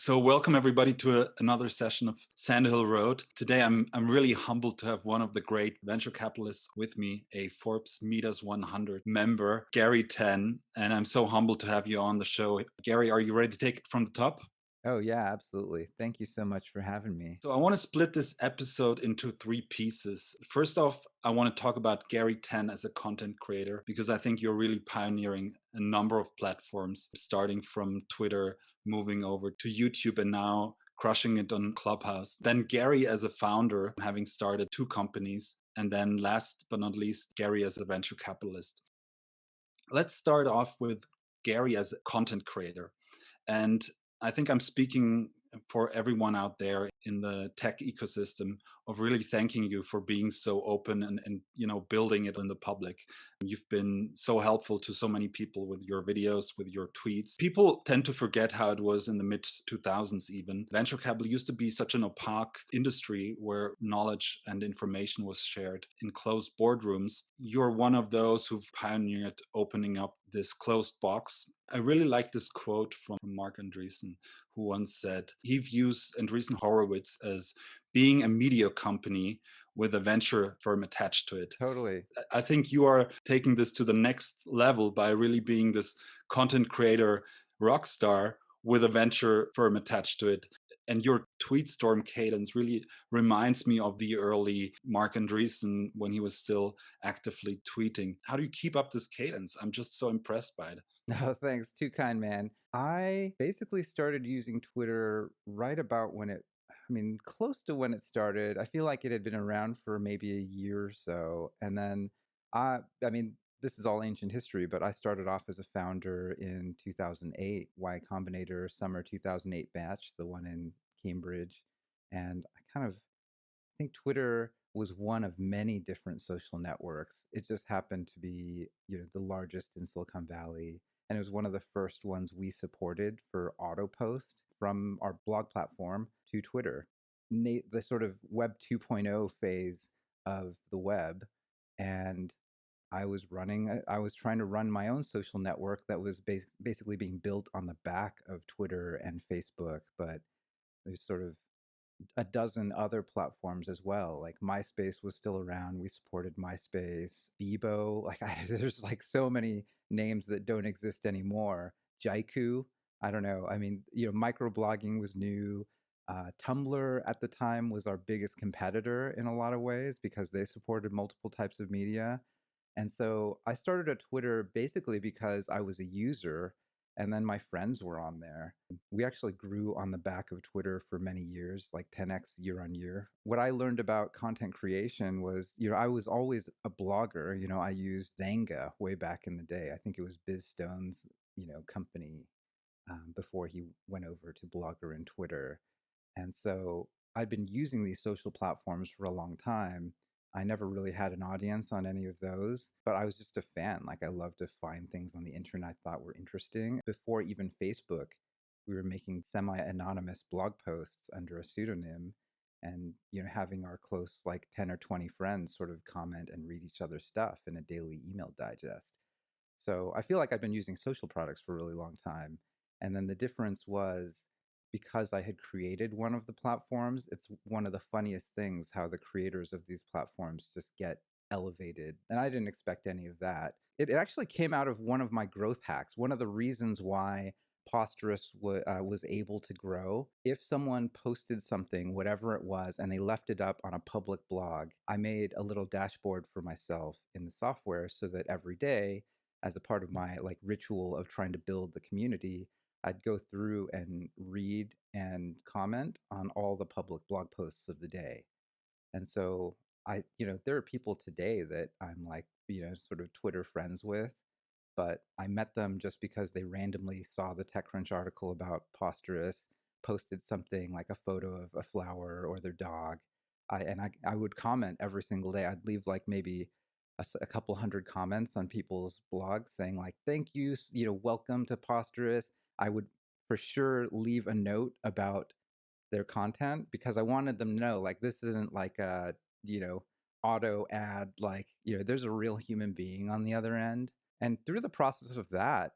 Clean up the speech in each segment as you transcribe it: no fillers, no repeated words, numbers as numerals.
So welcome everybody to another session of Sandhill Road. Today I'm really humbled to have one of the great venture capitalists with me, a Forbes Midas 100 member, Garry Tan, and I'm so humbled to have you on the show. Garry, are you ready to take it from the top? Oh, yeah, absolutely. Thank you so much for having me. So I want to split this episode into three pieces. First off, I want to talk about Garry Tan as a content creator because I think you're really pioneering a number of platforms, starting from Twitter, moving over to YouTube, and now crushing it on Clubhouse. Then Garry as a founder, having started two companies. And then last but not least, Garry as a venture capitalist. Let's start off with Garry as a content creator. And I think I'm speaking for everyone out there in the tech ecosystem of really thanking you for being so open and building it in the public. You've been so helpful to so many people with your videos, with your tweets. People tend to forget how it was in the mid 2000s even. Venture capital used to be such an opaque industry where knowledge and information was shared in closed boardrooms. You're one of those who've pioneered opening up this closed box. I really like this quote from Mark Andreessen, who once said he views Andreessen Horowitz as being a media company with a venture firm attached to it. Totally. I think you are taking this to the next level by really being this content creator rock star with a venture firm attached to it. And your tweet storm cadence really reminds me of the early Mark Andreessen when he was still actively tweeting. How do you keep up this cadence? I'm just so impressed by it. Oh, thanks. Too kind, man. I basically started using Twitter right about close to when it started. I feel like it had been around for maybe a year or so. And then I mean, this is all ancient history, but I started off as a founder in 2008, Y Combinator summer 2008 batch, the one in Cambridge. And I think Twitter was one of many different social networks. It just happened to be, the largest in Silicon Valley, and it was one of the first ones we supported for auto post from our blog platform to Twitter. The sort of Web 2.0 phase of the web, and I was trying to run my own social network that was basically being built on the back of Twitter and Facebook, but there's sort of a dozen other platforms as well. Like MySpace was still around. We supported MySpace, Bebo. There's like so many names that don't exist anymore. Jaiku. I don't know. I mean, microblogging was new. Tumblr at the time was our biggest competitor in a lot of ways because they supported multiple types of media. And so I started a Twitter basically because I was a user and then my friends were on there. We actually grew on the back of Twitter for many years, like 10x year on year. What I learned about content creation was, I was always a blogger. I used Zanga way back in the day. I think it was Biz Stone's, company before he went over to Blogger and Twitter. And so I'd been using these social platforms for a long time. I never really had an audience on any of those, but I was just a fan. Like I loved to find things on the internet I thought were interesting. Before even Facebook, we were making semi-anonymous blog posts under a pseudonym and having our close like 10 or 20 friends sort of comment and read each other's stuff in a daily email digest. So I feel like I've been using social products for a really long time. And then the difference was because I had created one of the platforms, it's one of the funniest things how the creators of these platforms just get elevated. And I didn't expect any of that. It actually came out of one of my growth hacks. One of the reasons why Posterous was able to grow. If someone posted something, whatever it was, and they left it up on a public blog, I made a little dashboard for myself in the software so that every day, as a part of my like ritual of trying to build the community, I'd go through and read and comment on all the public blog posts of the day. And so there are people today that I'm like, sort of Twitter friends with, but I met them just because they randomly saw the TechCrunch article about Posterous, posted something like a photo of a flower or their dog. I would comment every single day. I'd leave like maybe a couple hundred comments on people's blogs saying like, thank you, welcome to Posterous. I would for sure leave a note about their content because I wanted them to know like this isn't like a, auto ad, like, there's a real human being on the other end. And through the process of that,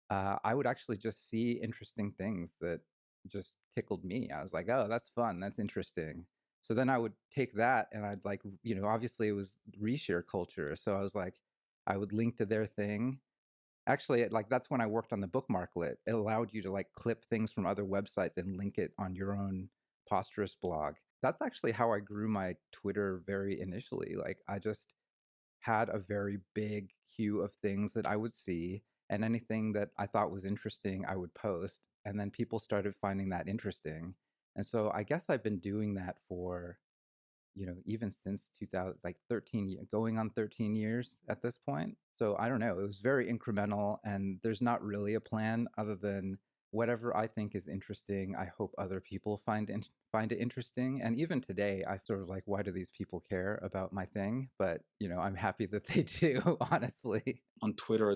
I would actually just see interesting things that just tickled me. I was like, oh, that's fun. That's interesting. So then I would take that and I'd like, obviously it was reshare culture. So I was like, I would link to their thing. Actually, like that's when I worked on the bookmarklet. It allowed you to like clip things from other websites and link it on your own Posterous blog. That's actually how I grew my Twitter very initially. Like I just had a very big queue of things that I would see, and anything that I thought was interesting, I would post. And then people started finding that interesting. And so I guess I've been doing that for, even since 2000, like 13, going on 13 years at this point. So I don't know. It was very incremental, and there's not really a plan other than whatever I think is interesting. I hope other people find it interesting. And even today, I sort of like, why do these people care about my thing? But I'm happy that they do. Honestly. On Twitter,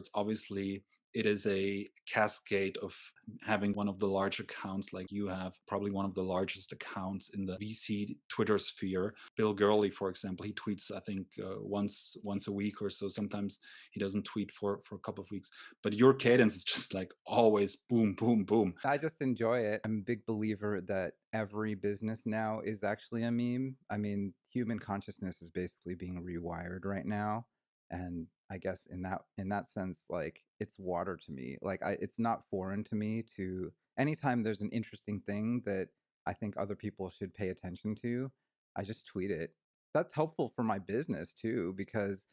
it is a cascade of having one of the large accounts like you have, probably one of the largest accounts in the VC Twitter sphere. Bill Gurley, for example, he tweets, I think, once a week or so. Sometimes he doesn't tweet for a couple of weeks. But your cadence is just like always boom, boom, boom. I just enjoy it. I'm a big believer that every business now is actually a meme. I mean, human consciousness is basically being rewired right now. And I guess in that sense, like it's water to me. Like it's not foreign to me to anytime there's an interesting thing that I think other people should pay attention to, I just tweet it. That's helpful for my business too, because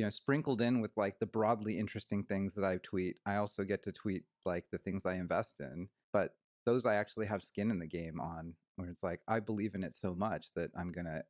sprinkled in with like the broadly interesting things that I tweet, I also get to tweet like the things I invest in. But those I actually have skin in the game on, where it's like, I believe in it so much that I'm going to,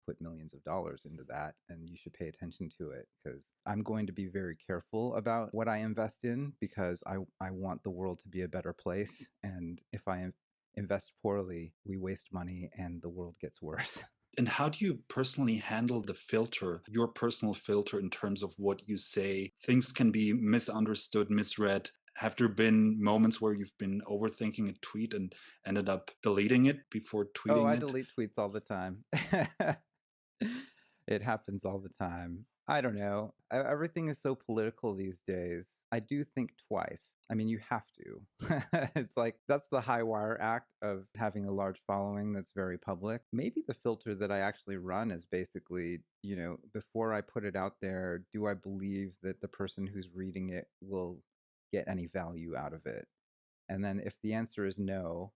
put millions of dollars into that. And you should pay attention to it because I'm going to be very careful about what I invest in because I want the world to be a better place. And if I invest poorly, we waste money and the world gets worse. And how do you personally handle the filter, your personal filter in terms of what you say? Things can be misunderstood, misread. Have there been moments where you've been overthinking a tweet and ended up deleting it before Oh, tweeting I it? delete tweets all the time. It happens all the time. I don't know. Everything is so political these days. I do think twice. I mean, you have to. It's like that's the high wire act of having a large following that's very public. Maybe the filter that I actually run is basically, before I put it out there, do I believe that the person who's reading it will get any value out of it? And then if the answer is no,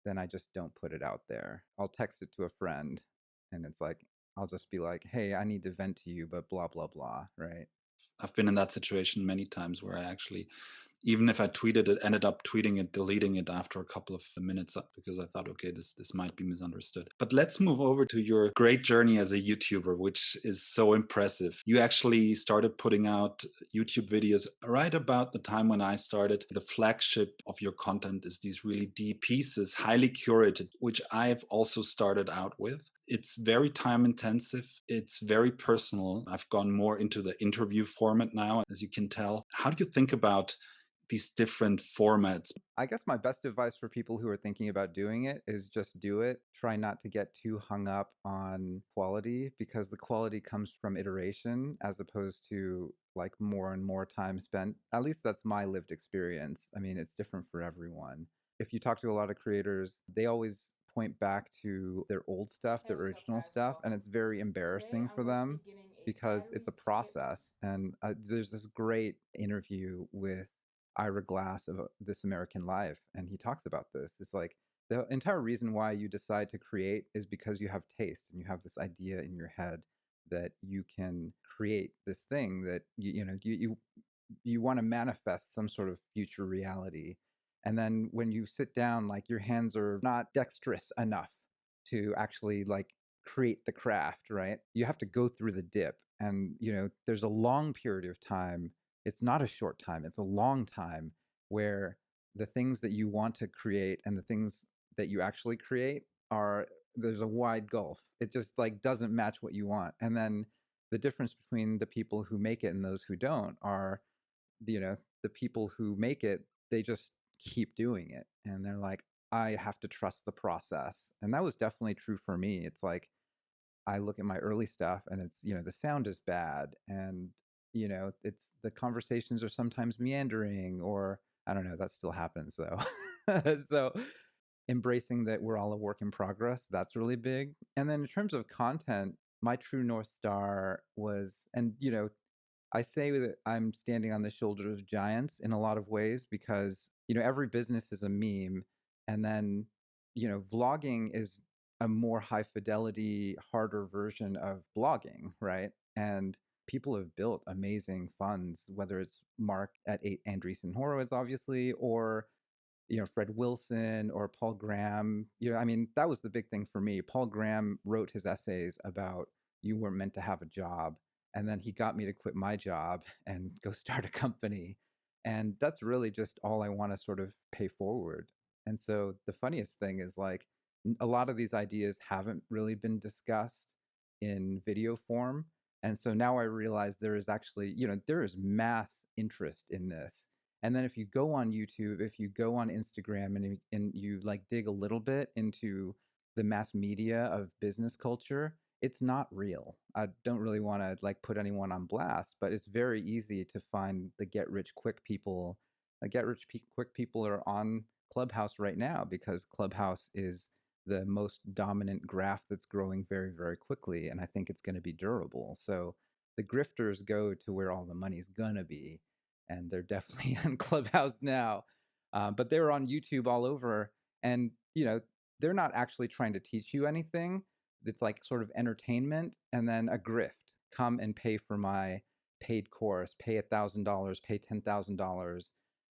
then I just don't put it out there. I'll text it to a friend and it's like, I'll just be like, hey, I need to vent to you, but blah, blah, blah. Right. I've been in that situation many times where I actually, even if I tweeted it, ended up tweeting it, deleting it after a couple of minutes because I thought, okay, this might be misunderstood. But let's move over to your great journey as a YouTuber, which is so impressive. You actually started putting out YouTube videos right about the time when I started. The flagship of your content is these really deep pieces, highly curated, which I've also started out with. It's very time intensive. It's very personal. I've gone more into the interview format now, as you can tell. How do you think about these different formats? I guess my best advice for people who are thinking about doing it is just do it. Try not to get too hung up on quality because the quality comes from iteration as opposed to like more and more time spent. At least that's my lived experience. I mean, it's different for everyone. If you talk to a lot of creators, they always point back to their old stuff, their Hey, what's up, original guys? stuff, and Welcome. it's very Today, embarrassing I'm for going to be them giving a because it's a battery tips. process. And there's this great interview with Ira Glass of This American Life, and he talks about this. It's like the entire reason why you decide to create is because you have taste and you have this idea in your head that you can create this thing that you want to manifest some sort of future reality. And then when you sit down, like your hands are not dexterous enough to actually like create the craft, right? You have to go through the dip. And, there's a long period of time. It's not a short time, it's a long time where the things that you want to create and the things that you actually create are there's a wide gulf. It just like doesn't match what you want. And then the difference between the people who make it and those who don't are the people who make it, they just keep doing it and they're like, I have to trust the process. And that was definitely true for me. It's like I look at my early stuff and it's the sound is bad and it's the conversations are sometimes meandering, or I don't know, that still happens though. So embracing that we're all a work in progress. That's really big. And then in terms of content, my true North Star was, and I say that I'm standing on the shoulders of giants in a lot of ways because, every business is a meme. And then, vlogging is a more high fidelity, harder version of blogging, right? And people have built amazing funds, whether it's Mark at 8 Andreessen Horowitz, obviously, or Fred Wilson or Paul Graham. I mean, that was the big thing for me. Paul Graham wrote his essays about you weren't meant to have a job. And then he got me to quit my job and go start a company. And that's really just all I want to sort of pay forward. And so the funniest thing is like a lot of these ideas haven't really been discussed in video form. And so now I realize there is actually, there is mass interest in this. And then if you go on YouTube, if you go on Instagram and you like dig a little bit into the mass media of business culture, it's not real. I don't really want to like put anyone on blast, but it's very easy to find the get rich quick people. The quick people are on Clubhouse right now because Clubhouse is the most dominant graph that's growing very, very quickly. And I think it's going to be durable. So the grifters go to where all the money's going to be. And they're definitely on Clubhouse now. But they were on YouTube all over. And, they're not actually trying to teach you anything. It's like sort of entertainment and then a grift. Come and pay for my paid course, pay $1,000, pay $10,000,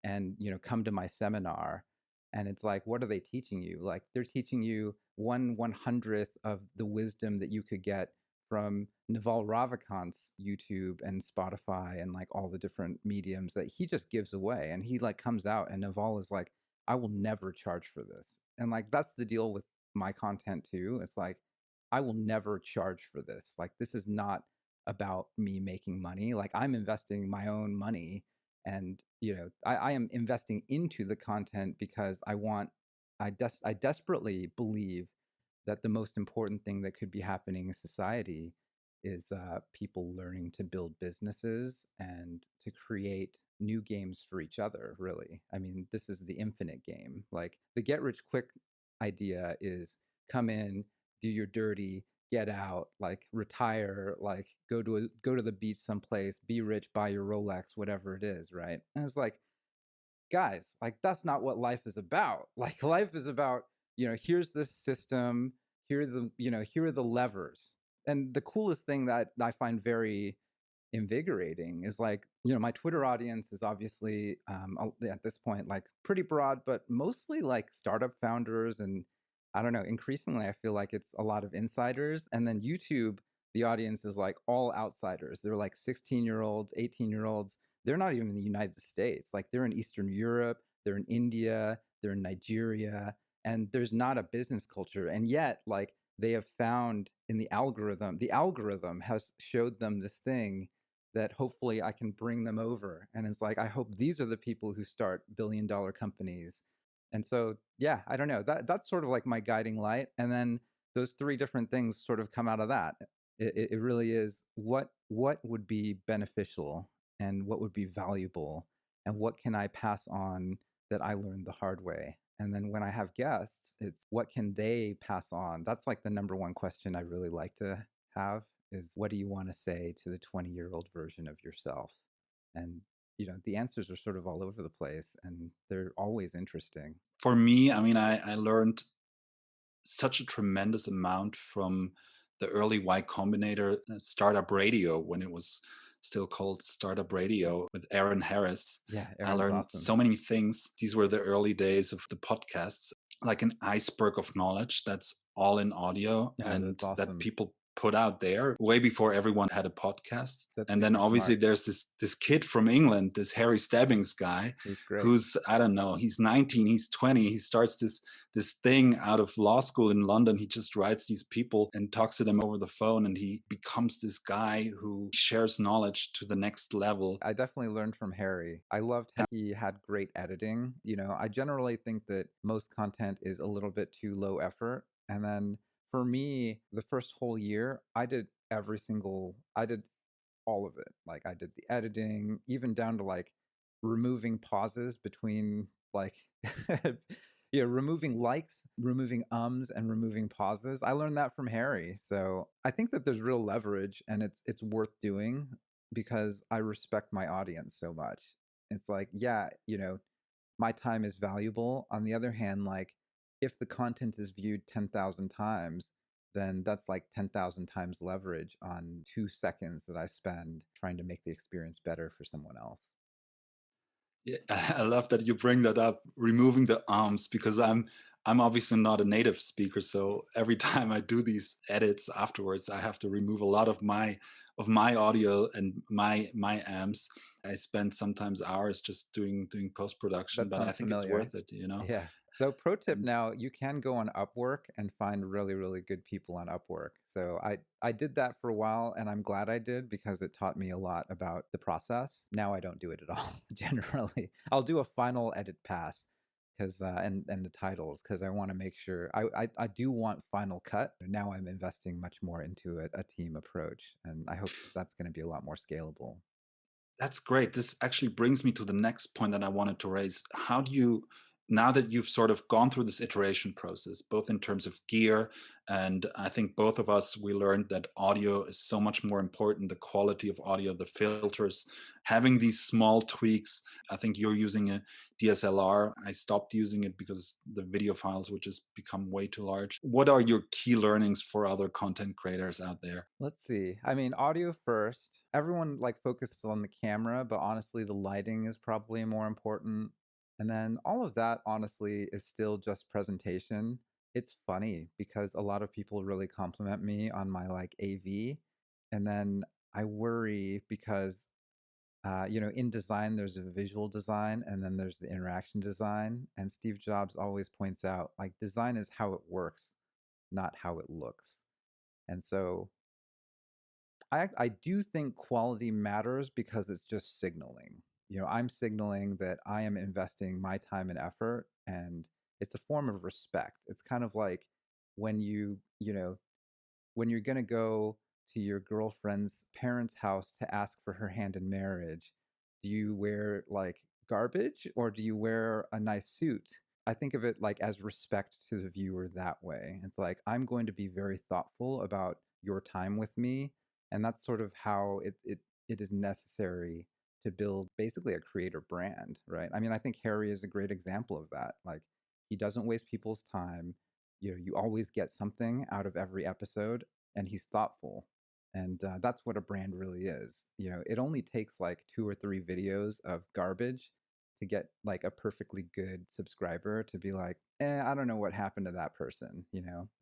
and, come to my seminar. And it's like, what are they teaching you? Like, they're teaching you 1/100th of the wisdom that you could get from Naval Ravikant's YouTube and Spotify and like all the different mediums that he just gives away. And he like comes out and Naval is like, I will never charge for this. And like, that's the deal with my content too. It's like, I will never charge for this. Like, this is not about me making money. Like, I'm investing my own money and, I am investing into the content because I desperately believe that the most important thing that could be happening in society is people learning to build businesses and to create new games for each other, really. I mean, this is the infinite game. Like the get rich quick idea is come in, do your dirty, get out, like retire, like go to the beach someplace, be rich, buy your Rolex, whatever it is, right? And it's like, guys, like that's not what life is about. Like life is about, here's this system, here are the levers. And the coolest thing that I find very invigorating is like, my Twitter audience is obviously at this point like pretty broad, but mostly like startup founders. And I don't know, increasingly I feel like it's a lot of insiders. And then YouTube, the audience is like all outsiders. They're like 16-year-olds, 18-year-olds. They're not even in the United States. Like they're in Eastern Europe, they're in India, they're in Nigeria, and there's not a business culture. And yet, like they have found in the algorithm has showed them this thing that hopefully I can bring them over. And it's like, I hope these are the people who start billion-dollar companies. And so, yeah, I don't know. That's sort of like my guiding light. And then those three different things sort of come out of that. It really is what would be beneficial and what would be valuable and what can I pass on that I learned the hard way. And then when I have guests, it's what can they pass on? That's like the number one question I really like to have is what do you want to say to the 20-year-old version of yourself? And the answers are sort of all over the place and they're always interesting. For me, I mean, I learned such a tremendous amount from the early Y Combinator startup radio when it was still called startup radio with Aaron Harris. Yeah, I Aaron's learned awesome. so many things. These were the early days of the podcasts, like an iceberg of knowledge that's all in audio Yeah, and that's that awesome. people put out there way before everyone had a podcast. That's And then super obviously smart. there's this kid from England, this Harry Stebbings guy, He's great. who's, I don't know, he's 19, he's 20, he starts this thing out of law school in London. He just writes these people and talks to them over the phone, and he becomes this guy who shares knowledge to the next level. I definitely learned from Harry. I loved how he had great editing. I generally think that most content is a little bit too low effort. And then for me, the first whole year, I did all of it. Like I did the editing, even down to like removing pauses between like Yeah, removing likes, removing ums, and removing pauses. I learned that from Harry. So I think that there's real leverage and it's worth doing because I respect my audience so much. It's like, yeah, my time is valuable. On the other hand, like if the content is viewed 10,000 times, then that's like 10,000 times leverage on 2 seconds that I spend trying to make the experience better for someone else. Yeah, I love that you bring that up, removing the arms, because I'm obviously not a native speaker, so every time I do these edits afterwards, I have to remove a lot of my audio and my amps. I spend sometimes hours just doing post production, That but I sounds think it's familiar. worth it, you know. Yeah. Though pro tip And now, you can go on Upwork and find really, really good people on Upwork. So I did that for a while and I'm glad I did because it taught me a lot about the process. Now I don't do it at all generally. I'll do a final edit pass because and the titles because I want to make sure I do want final cut. Now I'm investing much more into a team approach and I hope that that's going to be a lot more scalable. that's great. This actually brings me to the next point that I wanted to raise. How do you, now that you've sort of gone through this iteration process, both in terms of gear, and I think both of us, we learned that audio is so much more important, the quality of audio, the filters, having these small tweaks. I think you're using a DSLR. I stopped using it because the video files would just become way too large. What are your key learnings for other content creators out there? Let's see. I mean, audio first. Everyone like focuses on the camera, but honestly, the lighting is probably more important. And then all of that, honestly, is still just presentation. It's funny because a lot of people really compliment me on my like AV. And then I worry because, in design, there's a visual design and then there's the interaction design. And Steve Jobs always points out like design is how it works, not how it looks. And so I do think quality matters because it's just signaling. I'm signaling that I am investing my time and effort, and it's a form of respect. It's kind of like when when you're going to go to your girlfriend's parents' house to ask for her hand in marriage, do you wear like garbage or do you wear a nice suit? I think of it like as respect to the viewer that way. It's like, I'm going to be very thoughtful about your time with me. And that's sort of how it is necessary to build basically a creator brand, right? I mean, I think Harry is a great example of that. Like, he doesn't waste people's time. You always get something out of every episode and he's thoughtful. And that's what a brand really is. It only takes like 2 or 3 videos of garbage to get like a perfectly good subscriber to be like, I don't know what happened to that person.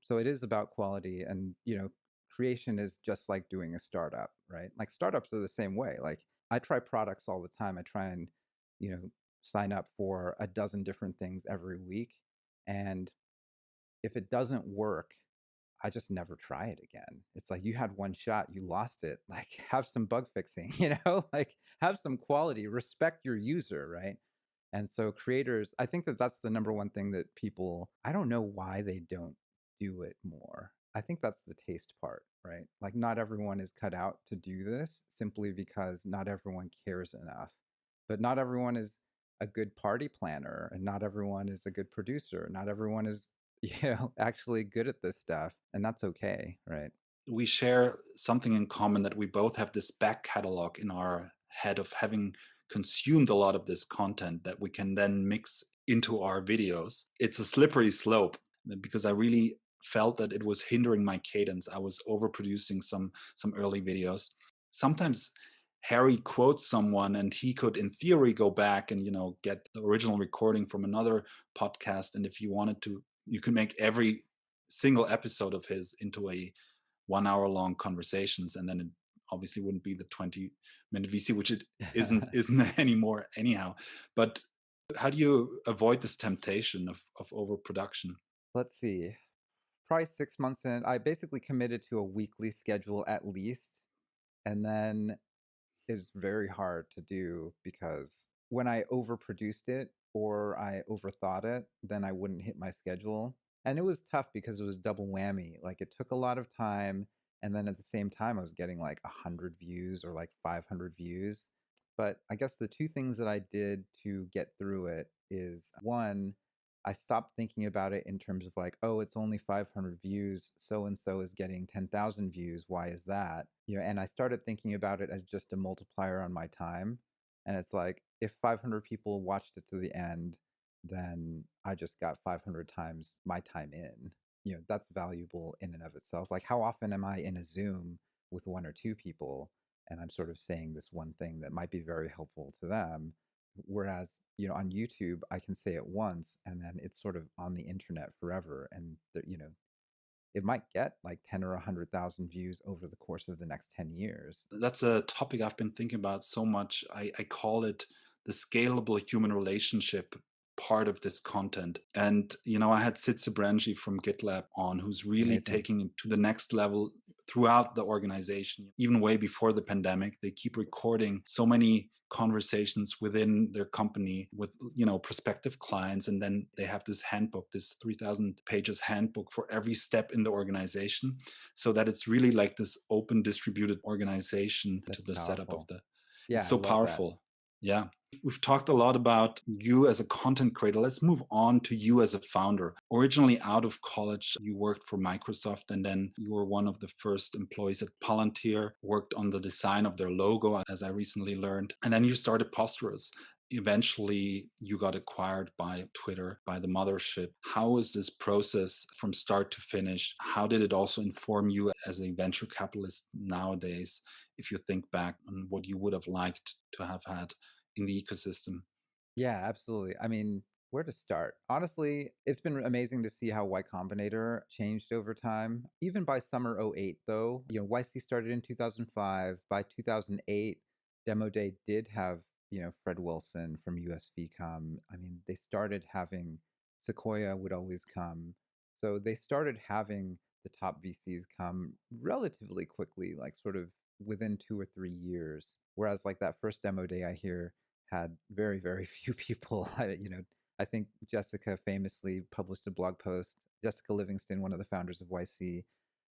So it is about quality and, creation is just like doing a startup, right? Like startups are the same way. Like I try products all the time. I try and, you know, sign up for a dozen different things every week. And if it doesn't work, I just never try it again. It's like you had one shot, you lost it. Like have some bug fixing, like have some quality, respect your user, right? And so creators, I think that that's the number one thing that people, I don't know why they don't do it more. I think that's the taste part, right? Like not everyone is cut out to do this simply because not everyone cares enough. But not everyone is a good party planner and not everyone is a good producer. Not everyone is actually good at this stuff, and that's okay, right? We share something in common, that we both have this back catalog in our head of having consumed a lot of this content that we can then mix into our videos. It's a slippery slope because I really felt that it was hindering my cadence. I was overproducing some early videos. Sometimes Harry quotes someone and he could in theory go back and get the original recording from another podcast, and if you wanted to, you could make every single episode of his into a 1 hour long conversations, and then it obviously wouldn't be the 20-minute VC, which it isn't anymore anyhow. But how do you avoid this temptation of overproduction? Let's see. Probably 6 months in, I basically committed to a weekly schedule at least, and then it's very hard to do because when I overproduced it or I overthought it, then I wouldn't hit my schedule. And it was tough because it was double whammy. Like it took a lot of time. And then at the same time, I was getting like 100 views or like 500 views. But I guess the two things that I did to get through it is one, I stopped thinking about it in terms of like, oh, it's only 500 views. So and so is getting 10,000 views. Why is that? And I started thinking about it as just a multiplier on my time. And it's like, if 500 people watched it to the end, then I just got 500 times my time in. That's valuable in and of itself. Like, how often am I in a Zoom with one or two people and I'm sort of saying this one thing that might be very helpful to them? Whereas, on YouTube, I can say it once and then it's sort of on the internet forever. And, it might get like 10 or 100,000 views over the course of the next 10 years. That's a topic I've been thinking about so much. I call it the scalable human relationship part of this content. And, I had Sid Sibranji from GitLab on, who's really Amazing. taking it to the next level throughout the organization. Even way before the pandemic, they keep recording so many conversations within their company with prospective clients, and then they have this handbook, this 3,000 pages handbook for every step in the organization, so that it's really like this open distributed organization to That's the setup of powerful. the. It's Yeah, I so love that. powerful. Yeah. We've talked a lot about you as a content creator. Let's move on to you as a founder. Originally out of college, you worked for Microsoft, and then you were one of the first employees at Palantir, worked on the design of their logo, as I recently learned. And then you started Posterous. Eventually, you got acquired by Twitter, by the mothership. How was this process from start to finish? How did it also inform you as a venture capitalist nowadays, if you think back on what you would have liked to have had in the ecosystem? Yeah, absolutely. I mean, where to start? Honestly, it's been amazing to see how Y Combinator changed over time. Even by summer '08, though, YC started in 2005. By 2008, Demo Day did have, Fred Wilson from USV come. I mean, they started having Sequoia would always come. So they started having the top VCs come relatively quickly, like sort of within 2 or 3 years. Whereas, like that first Demo Day I hear had very, very few people. I think Jessica famously published a blog post. Jessica Livingston, one of the founders of YC,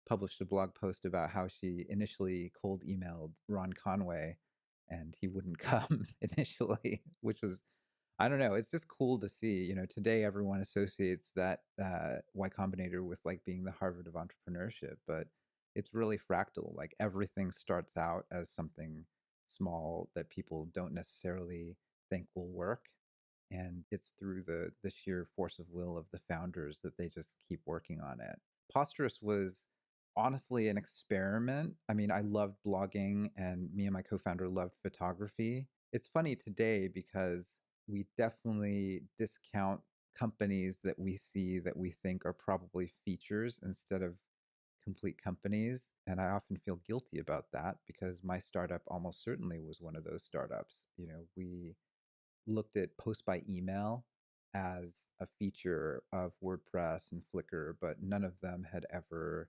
published a blog post about how she initially cold emailed Ron Conway and he wouldn't come initially, which was, I don't know, it's just cool to see. Today everyone associates that Y Combinator with like being the Harvard of entrepreneurship, but it's really fractal. Like everything starts out as something small that people don't necessarily think will work. And it's through the sheer force of will of the founders that they just keep working on it. Posterous was honestly an experiment. I mean, I loved blogging and me and my co-founder loved photography. It's funny today because we definitely discount companies that we see that we think are probably features instead of complete companies. And I often feel guilty about that because my startup almost certainly was one of those startups. We looked at post by email as a feature of WordPress and Flickr, but none of them had ever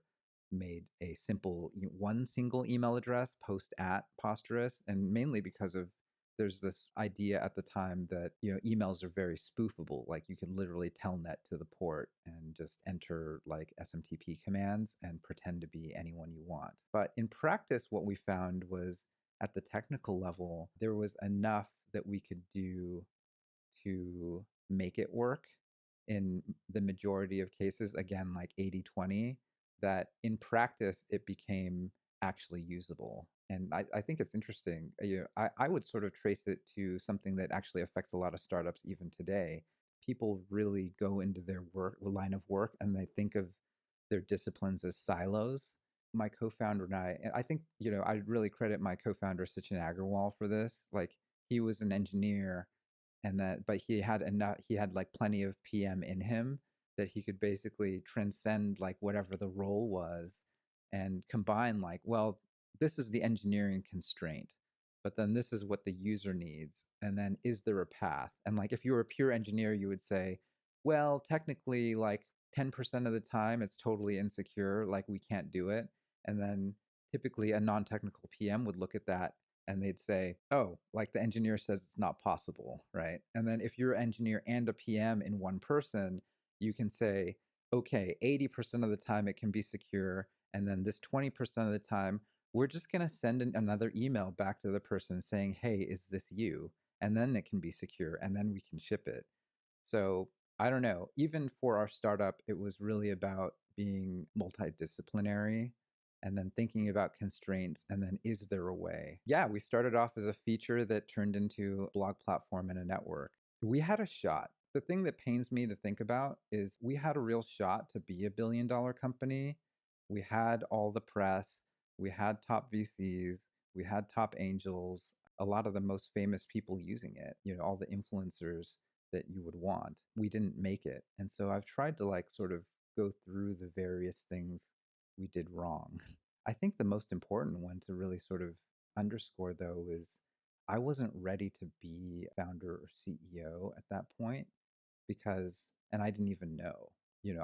made a simple one single email address post at Posterous, and mainly because of there's this idea at the time that emails are very spoofable. Like you can literally telnet to the port and just enter like SMTP commands and pretend to be anyone you want. But in practice, what we found was at the technical level, there was enough that we could do to make it work in the majority of cases, again, like 80/20, that in practice it became actually usable. And I think it's interesting. I would sort of trace it to something that actually affects a lot of startups even today. People really go into their line of work and they think of their disciplines as silos. My co-founder and I think, I really credit my co-founder, Sachin Agarwal, for this. Like he was an engineer but he had like plenty of PM in him that he could basically transcend like whatever the role was and combine like, well, this is the engineering constraint, but then this is what the user needs, and then is there a path? And like if you were a pure engineer, you would say, well, technically like 10% of the time it's totally insecure, like we can't do it. And then typically a non-technical PM would look at that and they'd say, oh, like the engineer says it's not possible, right? And then if you're an engineer and a PM in one person, you can say, okay, 80% of the time it can be secure. And then this 20% of the time, we're just going to send another email back to the person saying, hey, is this you? And then it can be secure and then we can ship it. So I don't know. Even for our startup, it was really about being multidisciplinary and then thinking about constraints and then is there a way? Yeah, we started off as a feature that turned into a blog platform and a network. We had a shot. The thing that pains me to think about is we had a real shot to be $1 billion company. We had all the press, we had top VCs, we had top angels, a lot of the most famous people using it, all the influencers that you would want. We didn't make it. And so I've tried to like sort of go through the various things we did wrong. I think the most important one to really sort of underscore though is I wasn't ready to be founder or CEO at that point because, and I didn't even know.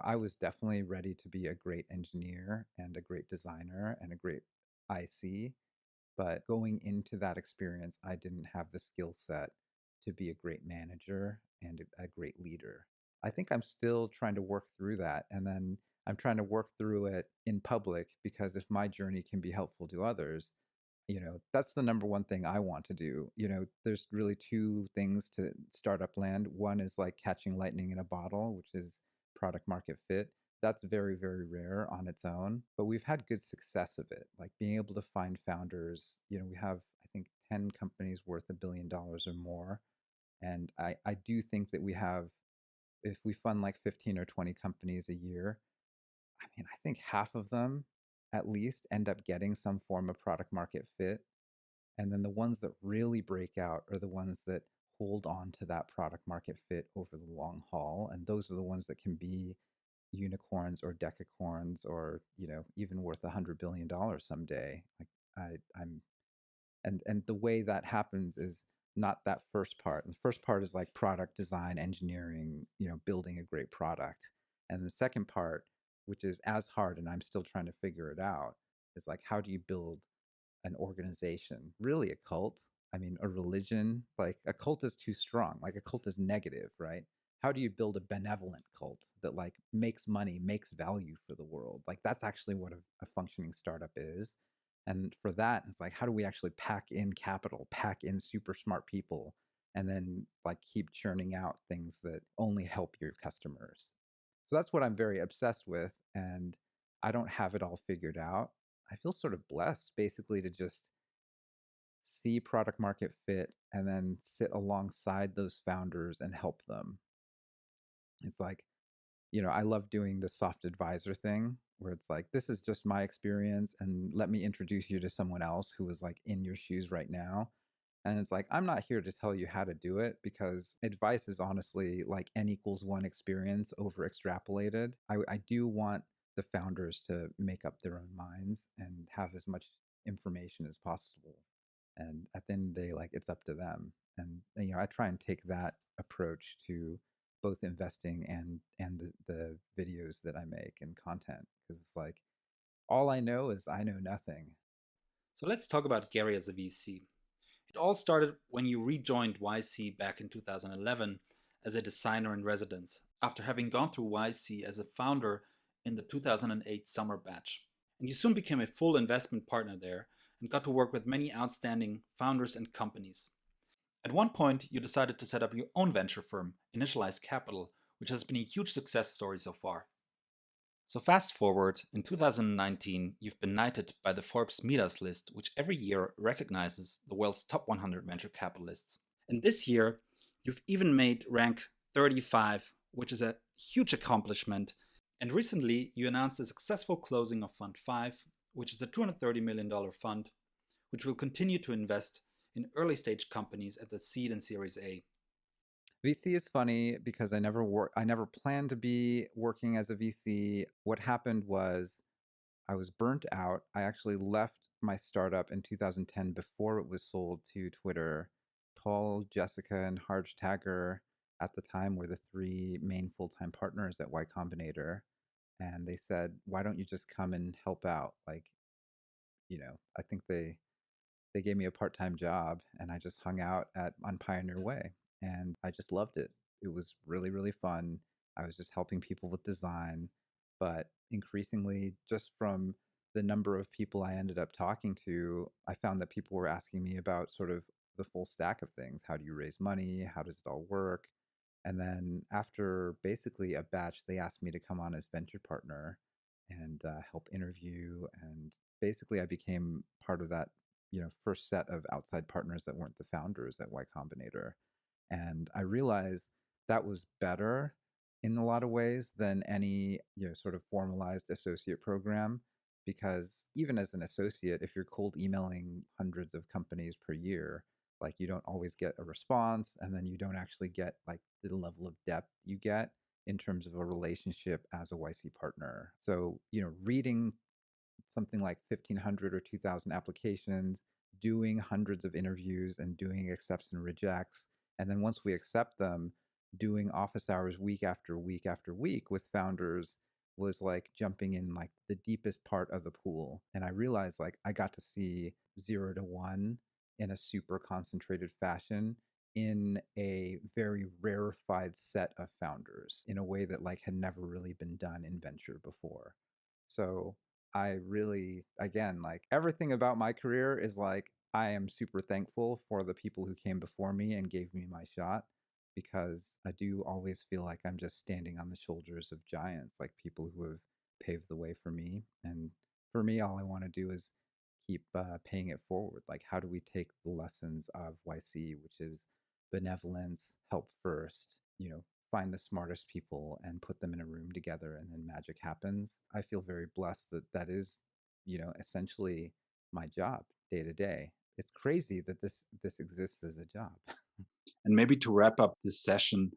I was definitely ready to be a great engineer and a great designer and a great IC, but going into that experience, I didn't have the skill set to be a great manager and a great leader. I think I'm still trying to work through that. And then I'm trying to work through it in public because if my journey can be helpful to others, that's the number one thing I want to do. There's really two things to startup land. One is like catching lightning in a bottle, which is product market fit. That's very, very rare on its own, but we've had good success of it. Like being able to find founders, we have, I think, 10 companies worth $1 billion or more. And I do think that we have, if we fund like 15 or 20 companies a year, I mean, I think half of them at least end up getting some form of product market fit. And then the ones that really break out are the ones that hold on to that product market fit over the long haul. And those are the ones that can be unicorns or decacorns or, even worth $100 billion someday. Like I'm and the way that happens is not that first part. The first part is like product design, engineering, building a great product. And the second part, which is as hard, and I'm still trying to figure it out, is like how do you build an organization, really a cult. I mean, a religion, like a cult is too strong. Like a cult is negative, right? How do you build a benevolent cult that like makes money, makes value for the world? Like that's actually what a functioning startup is. And for that, it's like, how do we actually pack in capital, pack in super smart people, and then like keep churning out things that only help your customers? So that's what I'm very obsessed with. And I don't have it all figured out. I feel sort of blessed basically to just see product market fit and then sit alongside those founders and help them. It's like, I love doing the soft advisor thing where it's like, this is just my experience and let me introduce you to someone else who is like in your shoes right now. And it's like, I'm not here to tell you how to do it because advice is honestly like N=1 experience over extrapolated. I do want the founders to make up their own minds and have as much information as possible. And at the end of the day, like it's up to them. And I try and take that approach to both investing and the videos that I make and content because it's like all I know is I know nothing. So let's talk about Gary as a VC. It all started when you rejoined YC back in 2011 as a designer in residence, after having gone through YC as a founder in the 2008 summer batch. And you soon became a full investment partner there and got to work with many outstanding founders and companies. At one point, you decided to set up your own venture firm, Initialized Capital, which has been a huge success story so far. So fast forward, in 2019, you've been knighted by the Forbes Midas list, which every year recognizes the world's top 100 venture capitalists. And this year, you've even made rank 35, which is a huge accomplishment. And recently, you announced the successful closing of Fund 5, which is a $230 million fund, which will continue to invest in early stage companies at the seed and Series A. VC is funny because I never planned to be working as a VC. What happened was I was burnt out. I actually left my startup in 2010 before it was sold to Twitter. Paul, Jessica, and Harj Tagger at the time were the three main full-time partners at Y Combinator. And they said, why don't you just come and help out? Like, I think they gave me a part-time job and I just hung out on Pioneer Way and I just loved it. It was really, really fun. I was just helping people with design, but increasingly just from the number of people I ended up talking to, I found that people were asking me about sort of the full stack of things. How do you raise money? How does it all work? And then after basically a batch, they asked me to come on as venture partner and help interview. And basically, I became part of that, first set of outside partners that weren't the founders at Y Combinator. And I realized that was better in a lot of ways than any, sort of formalized associate program. Because even as an associate, if you're cold emailing hundreds of companies per year, like you don't always get a response, and then you don't actually get like the level of depth you get in terms of a relationship as a YC partner. So, reading something like 1,500 or 2,000 applications, doing hundreds of interviews and doing accepts and rejects. And then once we accept them, doing office hours week after week after week with founders was like jumping in like the deepest part of the pool. And I realized like I got to see 0 to 1 in a super concentrated fashion in a very rarefied set of founders in a way that like had never really been done in venture before. So I really, again, like everything about my career is like, I am super thankful for the people who came before me and gave me my shot, because I do always feel like I'm just standing on the shoulders of giants, like people who have paved the way for me. And for me, all I want to do is keep paying it forward. Like, how do we take the lessons of YC, which is benevolence, help first, find the smartest people and put them in a room together, and then magic happens. I feel very blessed that that is, essentially my job day to day. It's crazy that this exists as a job. And maybe to wrap up this session,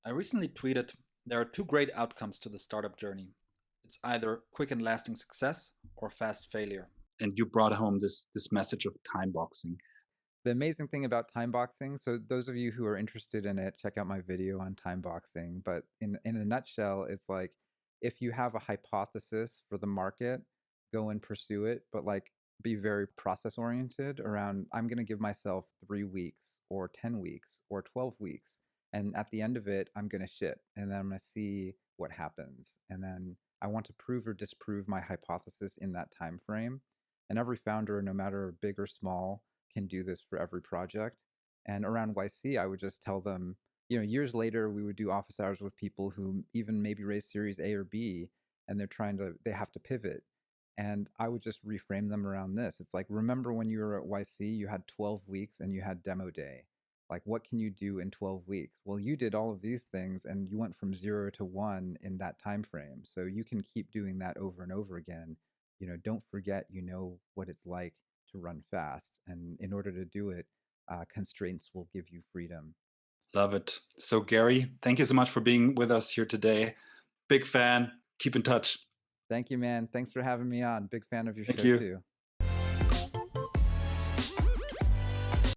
I recently tweeted there are two great outcomes to the startup journey. It's either quick and lasting success or fast failure. And you brought home this message of time boxing. The amazing thing about time boxing, so those of you who are interested in it, check out my video on time boxing. But in a nutshell, it's like if you have a hypothesis for the market, go and pursue it, but like be very process oriented around I'm going to give myself 3 weeks or 10 weeks or 12 weeks. And at the end of it, I'm going to shit, and then I'm going to see what happens. And then I want to prove or disprove my hypothesis in that time frame. And every founder, no matter big or small, can do this for every project. And around YC, I would just tell them, years later, we would do office hours with people who even maybe raise series A or B, and they have to pivot. And I would just reframe them around this. It's like, remember when you were at YC, you had 12 weeks and you had demo day. Like, what can you do in 12 weeks? Well, you did all of these things and you went from 0 to 1 in that time frame. So you can keep doing that over and over again. Don't forget, what it's like to run fast. And in order to do it, constraints will give you freedom. Love it. So, Garry, thank you so much for being with us here today. Big fan. Keep in touch. Thank you, man. Thanks for having me on. Big fan of your Thank show, you. too.